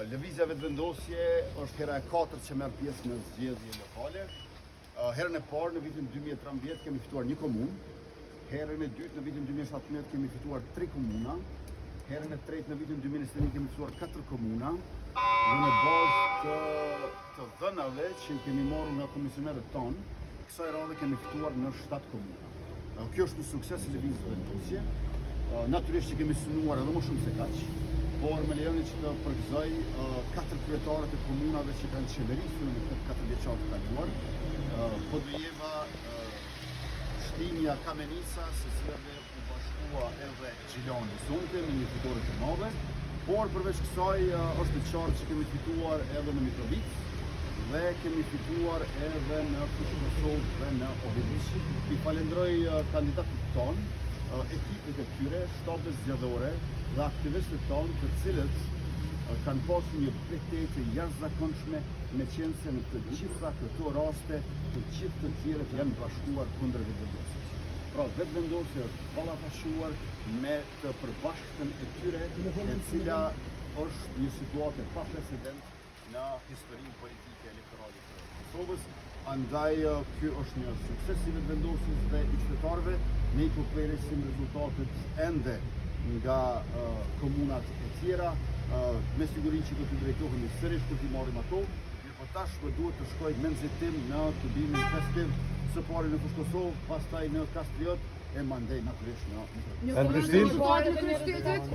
Lëvizja vetëvendosje është hera e 4 që merr pjesë në zgjedhje lokale. Herën e parë në vitin 2013 kemi fituar një komunë. Herën e dytë në vitin 2017 kemi fituar 3 komuna. Herën e tretë në vitin 2021 kemi fituar 4 komuna. Dhe në bazë të dhënave që i kemi marrë nga komisionerët tonë, kësaj radhe kemi fituar në 7 komuna. Kjo është një sukses i lëvizjes vetëvendosje. Natyrisht që kemi synuar edhe më shumë se kaq, por me lejoni që të përgëzoj 4 kryetarët e komunave që kanë qeverisur në këtë 4 vjeçar të kaluar. Podujeva, Shtimja, Kamenisa, se cilave u bashkua edhe Gjilani Zonte me një fitore të madhe, por përveç kësaj është të qartë që kemi fituar edhe në Mitrovic dhe kemi fituar edhe në Fushë dhe në Ovidiç. I falenderoj kandidatët tonë, ekipet e tyre, shtabet zgjedhore dhe aktivistët tonë, të cilët kanë pasur një mbështetje jashtëzakonshme, me qenë se në të gjitha këto raste, të gjithë të tjerët janë bashkuar kundër vetëvendosjes. Pra vetëvendosja është ballafashuar me të përbashkëtën e tyre, e cila është një situatë pa precedent në historinë politike elektorale të Kosovës. Andaj ky është një sukses i vetëvendosjes dhe i qytetarëve. Ne i përpresim rezultatet ende nga komunat e tjera. Me siguri që do të drejtohemi sërish kur t'i marrim ato, por tashmë duhet të shkojë me nxitim në tubimin festiv, së pari në Fushë-Kosovë, pastaj në Kastriot e mandej natyrisht në Një komentar në kryeqytet.